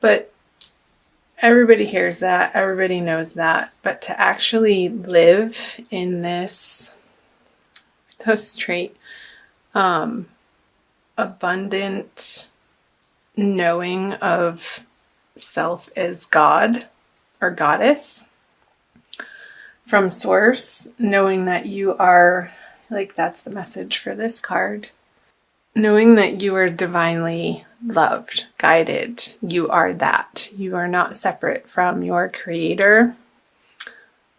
But everybody hears that, everybody knows that, but to actually live in this so straight, abundant knowing of self as God or goddess from source, knowing that you are, like, that's the message for this card, knowing that you are divinely loved, guided. You are that. You are not separate from your creator.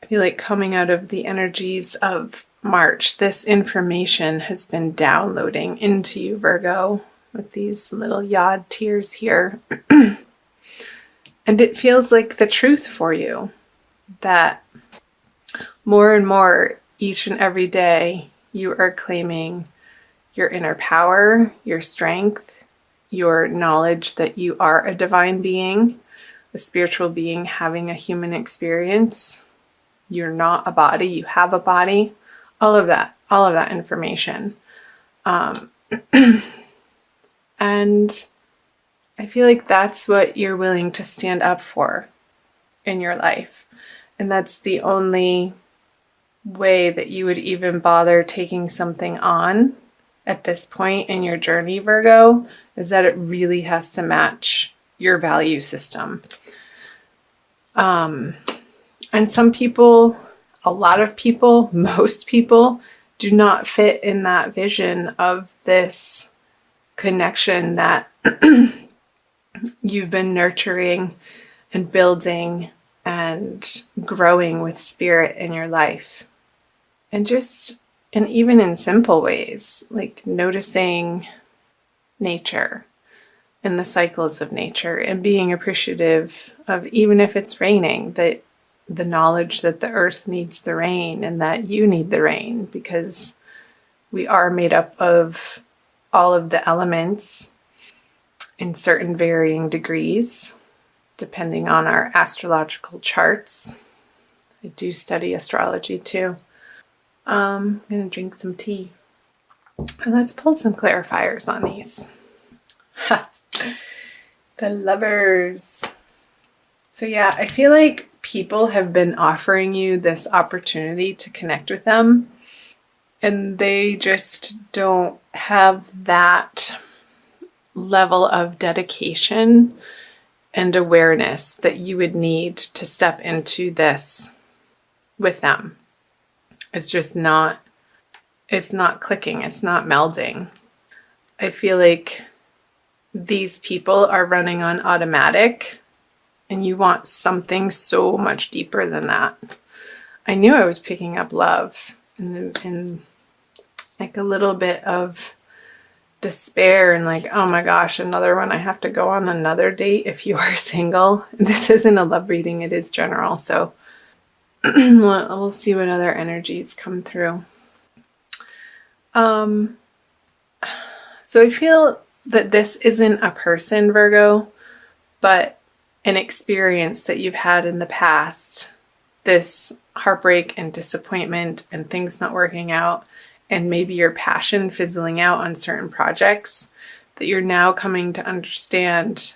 I feel like coming out of the energies of March, this information has been downloading into you, Virgo, with these little yod tears here. And it feels like the truth for you, that more and more each and every day you are claiming your inner power, your strength, your knowledge that you are a divine being, a spiritual being having a human experience. You're not a body, you have a body. All of that information. And I feel like that's what you're willing to stand up for in your life. And that's the only way that you would even bother taking something on at this point in your journey, Virgo, is that it really has to match your value system. And some people, a lot of people, most people do not fit in that vision of this connection that you've been nurturing and building and growing with spirit in your life. And even in simple ways, like noticing nature and the cycles of nature and being appreciative of, even if it's raining, that the knowledge that the earth needs the rain and that you need the rain, because we are made up of all of the elements in certain varying degrees, depending on our astrological charts. I do study astrology too. I'm going to drink some tea. And let's pull some clarifiers on these. Ha! The Lovers. So yeah, I feel like people have been offering you this opportunity to connect with them, and they just don't have that level of dedication and awareness that you would need to step into this with them. It's just not, it's not clicking, it's not melding. I feel like these people are running on automatic, and you want something so much deeper than that. I knew I was picking up love and like a little bit of despair and like, oh my gosh, another one. I have to go on another date if you are single. This isn't a love reading, it is general. So we'll see what other energies come through. So I feel that this isn't a person, Virgo, but an experience that you've had in the past, this heartbreak and disappointment and things not working out, and maybe your passion fizzling out on certain projects, that you're now coming to understand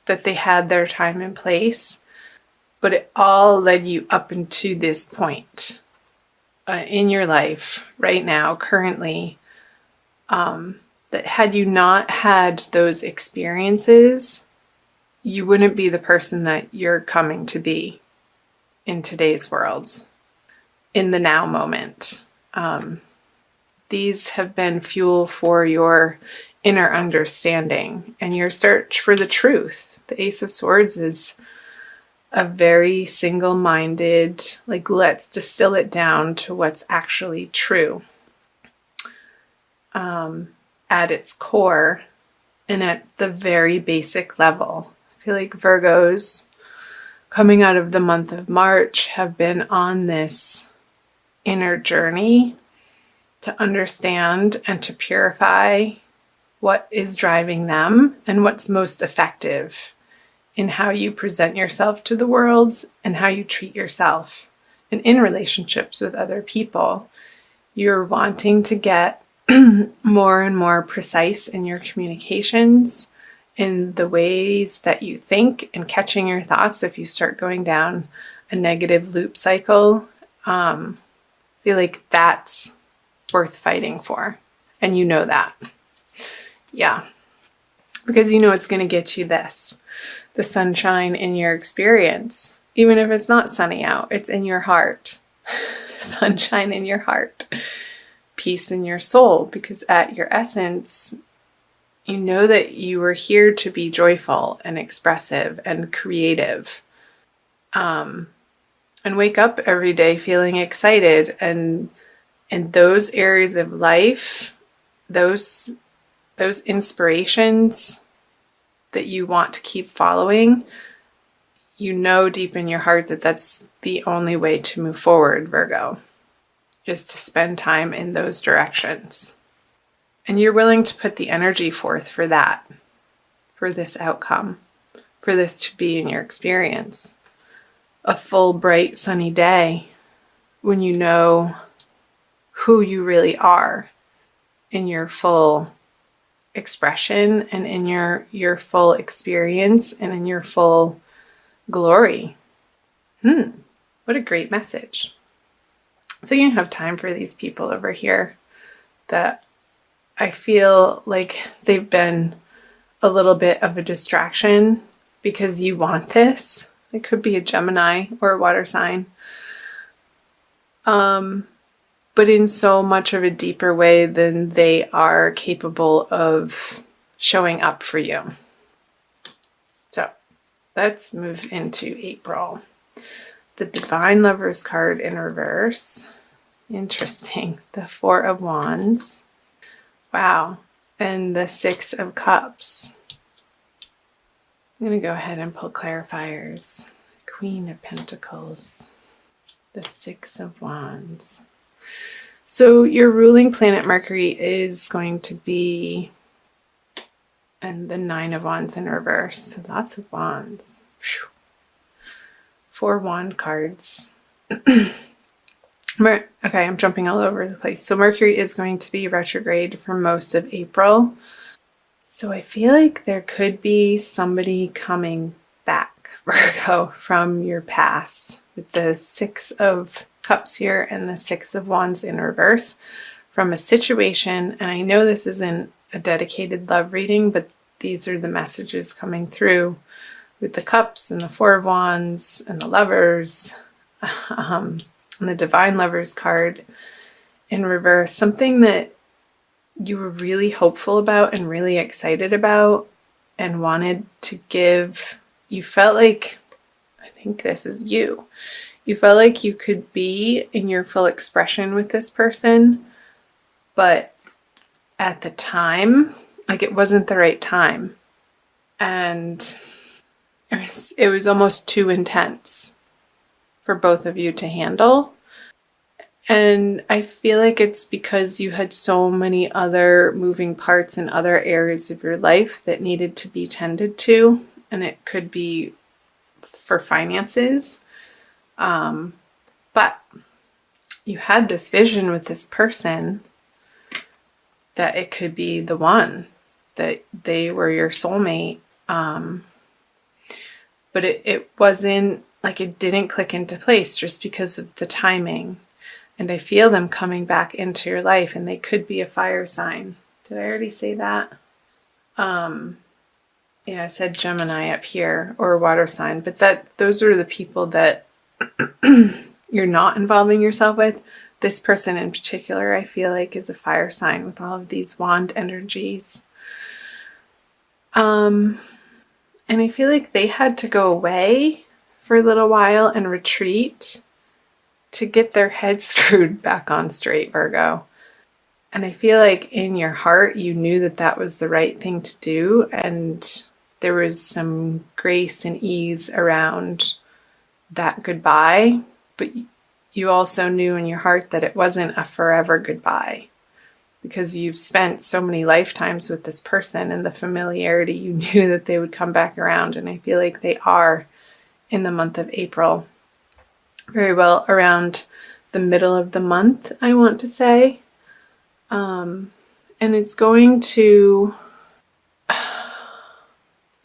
that they had their time and place, but it all led you up into this point in your life right now, currently, that had you not had those experiences, you wouldn't be the person that you're coming to be in today's world, in the now moment. These have been fuel for your inner understanding and your search for the truth. The Ace of Swords is a very single-minded, like, let's distill it down to what's actually true at its core and at the very basic level. I feel like Virgos coming out of the month of March have been on this inner journey to understand and to purify what is driving them and what's most effective in how you present yourself to the world and how you treat yourself. And in relationships with other people, you're wanting to get more and more precise in your communications in the ways that you think and catching your thoughts if you start going down a negative loop cycle. I feel like that's worth fighting for. And you know that. Yeah. Because you know it's going to get you this, the sunshine in your experience. Even if it's not sunny out, it's in your heart. Sunshine in your heart. Peace in your soul. Because at your essence, you know that you were here to be joyful and expressive and creative. And wake up every day feeling excited. And in those areas of life, those inspirations that you want to keep following, you know deep in your heart that that's the only way to move forward, Virgo, is to spend time in those directions. And you're willing to put the energy forth for that, for this outcome, for this to be in your experience. A full, bright, sunny day when you know who you really are in your full expression and in your full experience and in your full glory. What a great message. So you have time for these people over here that I feel like they've been a little bit of a distraction because you want this. It could be a Gemini or a water sign. But in so much of a deeper way than they are capable of showing up for you. So let's move into April. The Divine Lovers card in reverse. Interesting. The Four of Wands. Wow. And the Six of Cups. I'm going to go ahead and pull clarifiers. Queen of Pentacles. The Six of Wands. So your ruling planet Mercury is going to be, and the Nine of Wands in reverse. So lots of wands. 4 wand cards. Okay, I'm jumping all over the place. So Mercury is going to be retrograde for most of April. So I feel like there could be somebody coming back, Virgo, from your past with the Six of Cups here and the Six of Wands in reverse from a situation. And I know this isn't a dedicated love reading, but these are the messages coming through with the Cups and the Four of Wands and the Lovers and the Divine Lovers card in reverse. Something that you were really hopeful about and really excited about and wanted to give. You felt like, I think this is you. You felt like you could be in your full expression with this person, but at the time, like it wasn't the right time. And it was almost too intense for both of you to handle. And I feel like it's because you had so many other moving parts in other areas of your life that needed to be tended to. And it could be for finances. But you had this vision with this person that it could be the one, that they were your soulmate. But it wasn't like it didn't click into place just because of the timing. And I feel them coming back into your life, and they could be a fire sign. Did I already say that? Yeah, I said Gemini up here, or a water sign, but those are the people that you're not involving yourself with. This person in particular, I feel like, is a fire sign with all of these wand energies. And I feel like they had to go away for a little while and retreat to get their head screwed back on straight, Virgo. And I feel like in your heart, you knew that that was the right thing to do. And there was some grace and ease around that goodbye. But you also knew in your heart that it wasn't a forever goodbye, because you've spent so many lifetimes with this person, and the familiarity, you knew that they would come back around. And I feel like they are in the month of April. Very well around the middle of the month, I want to say. And it's going to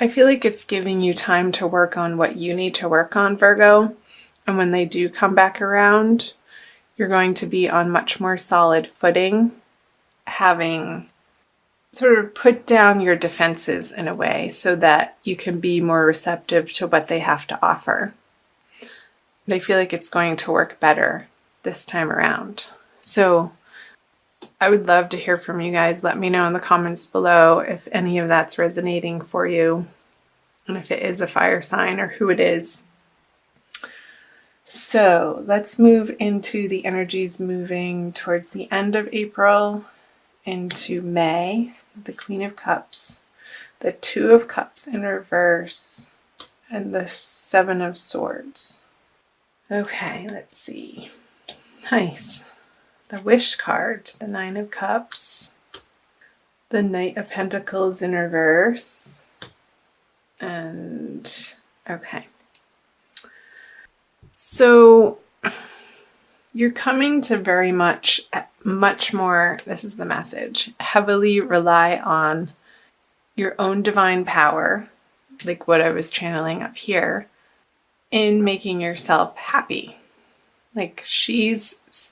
I feel like it's giving you time to work on what you need to work on, Virgo. And when they do come back around, you're going to be on much more solid footing, having sort of put down your defenses in a way so that you can be more receptive to what they have to offer. And I feel like it's going to work better this time around. So I would love to hear from you guys. Let me know in the comments below if any of that's resonating for you and if it is a fire sign or who it is. So let's move into the energies moving towards the end of April into May. The Queen of Cups, the Two of Cups in reverse, and the Seven of Swords. Okay, let's see. Nice. The Wish card, the Nine of Cups, the Knight of Pentacles in reverse, and okay. So you're coming to very much more, this is the message, heavily rely on your own divine power, like what I was channeling up here, in making yourself happy. Like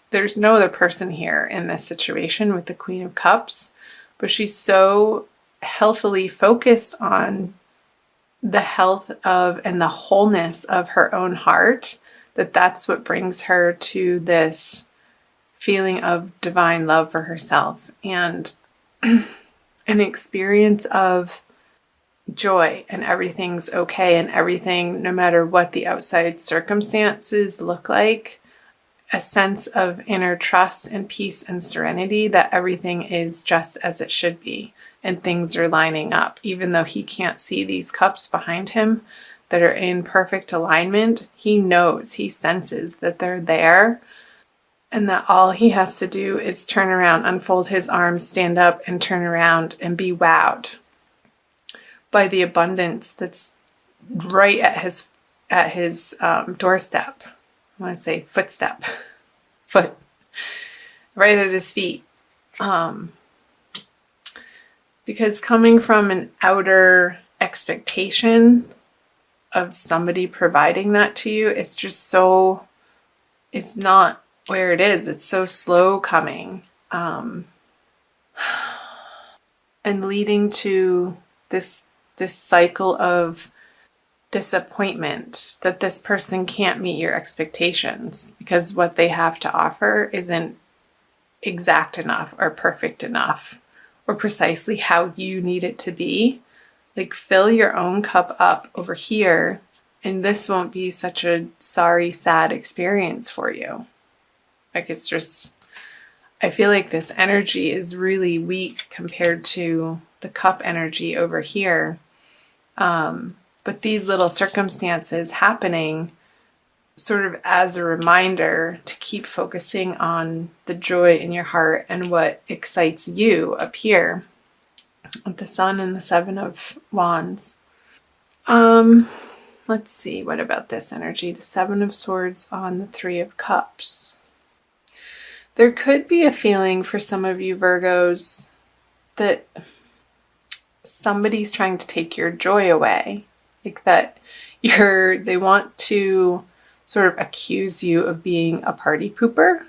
there's no other person here in this situation with the Queen of Cups, but she's so healthily focused on the health of and the wholeness of her own heart that that's what brings her to this feeling of divine love for herself and an experience of joy and everything's okay and everything, no matter what the outside circumstances look like, a sense of inner trust and peace and serenity that everything is just as it should be and things are lining up. Even though he can't see these cups behind him that are in perfect alignment, he knows, he senses that they're there. And that all he has to do is turn around, unfold his arms, stand up, and turn around and be wowed by the abundance that's right at his doorstep. I want to say footstep, foot, right at his feet. Because coming from an outer expectation of somebody providing that to you, it's just so, it's not where it is. It's so slow coming, and leading to this cycle of disappointment that this person can't meet your expectations because what they have to offer isn't exact enough or perfect enough or precisely how you need it to be. Like, fill your own cup up over here, and this won't be such a sorry, sad experience for you. Like, it's just, I feel like this energy is really weak compared to the cup energy over here. But these little circumstances happening sort of as a reminder to keep focusing on the joy in your heart and what excites you up here with the Sun and the Seven of Wands. Let's see, what about this energy? The Seven of Swords on the Three of Cups. There could be a feeling for some of you Virgos that somebody's trying to take your joy away. Like that they want to sort of accuse you of being a party pooper.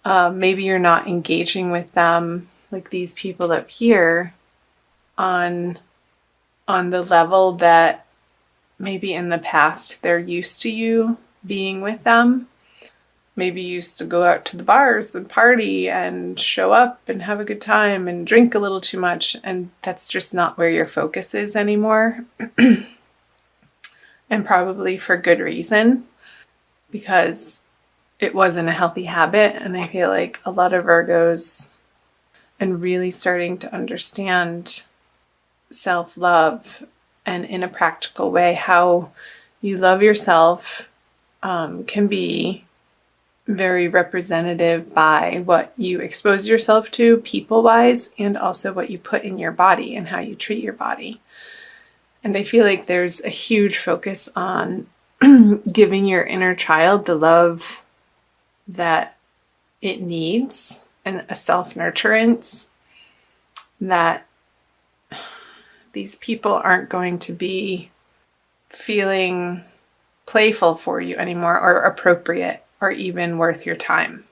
Maybe you're not engaging with them, like these people up here, on the level that maybe in the past they're used to you being with them. Maybe you used to go out to the bars and party and show up and have a good time and drink a little too much, and that's just not where your focus is anymore. And probably for good reason, because it wasn't a healthy habit. And I feel like a lot of Virgos, and really starting to understand self-love and in a practical way how you love yourself, can be very representative by what you expose yourself to people-wise, and also what you put in your body and how you treat your body. And I feel like there's a huge focus on giving your inner child the love that it needs and a self-nurturance that these people aren't going to be feeling playful for you anymore, or appropriate, or even worth your time.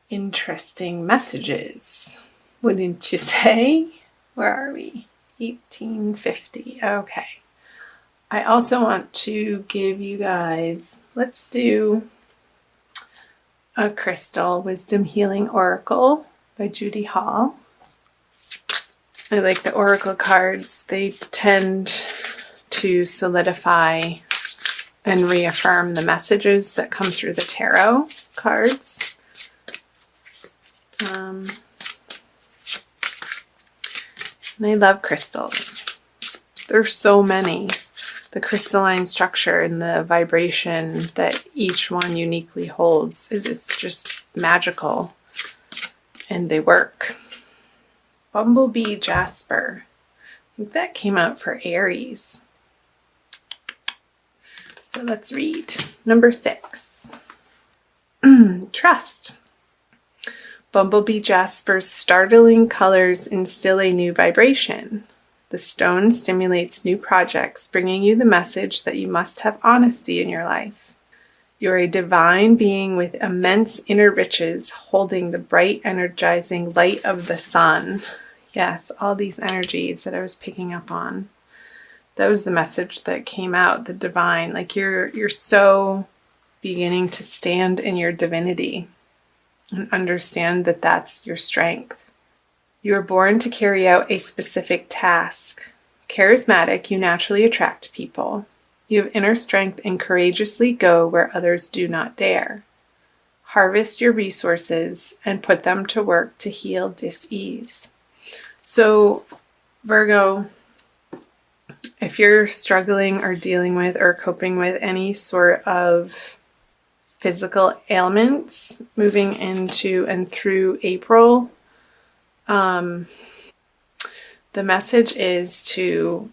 Interesting messages, wouldn't you say? Where are we? 1850. Okay. I also want to give you guys, let's do a crystal wisdom healing oracle by Judy Hall. I like the oracle cards. They tend to solidify and reaffirm the messages that come through the tarot cards. And I love crystals. There's so many. The crystalline structure and the vibration that each one uniquely holds is just magical, and they work. Bumblebee Jasper. I think that came out for Aries. So let's read. Number 6. Trust. Bumblebee Jasper's startling colors instill a new vibration. The stone stimulates new projects, bringing you the message that you must have honesty in your life. You're a divine being with immense inner riches, holding the bright, energizing light of the sun. Yes, all these energies that I was picking up on. That was the message that came out, the divine. Like you're so beginning to stand in your divinity and understand that that's your strength. You are born to carry out a specific task. Charismatic, you naturally attract people. You have inner strength and courageously go where others do not dare. Harvest your resources and put them to work to heal dis-ease. So, Virgo, if you're struggling or dealing with or coping with any sort of physical ailments moving into and through April, the message is to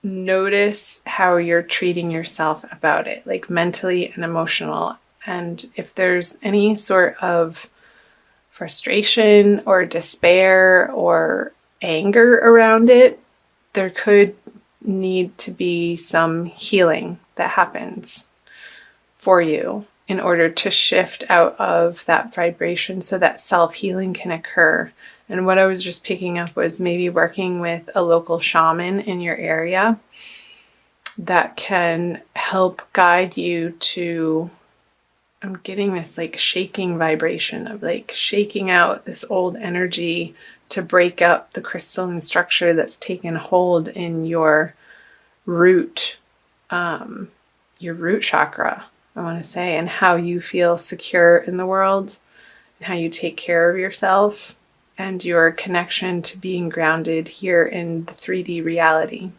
notice how you're treating yourself about it, like mentally and emotional. And if there's any sort of frustration or despair or anger around it, there could need to be some healing that happens for you in order to shift out of that vibration so that self-healing can occur. And what I was just picking up was maybe working with a local shaman in your area that can help guide you to, I'm getting this like shaking vibration of like shaking out this old energy to break up the crystalline structure that's taken hold in your root chakra, I want to say, and how you feel secure in the world and how you take care of yourself and your connection to being grounded here in the 3D reality.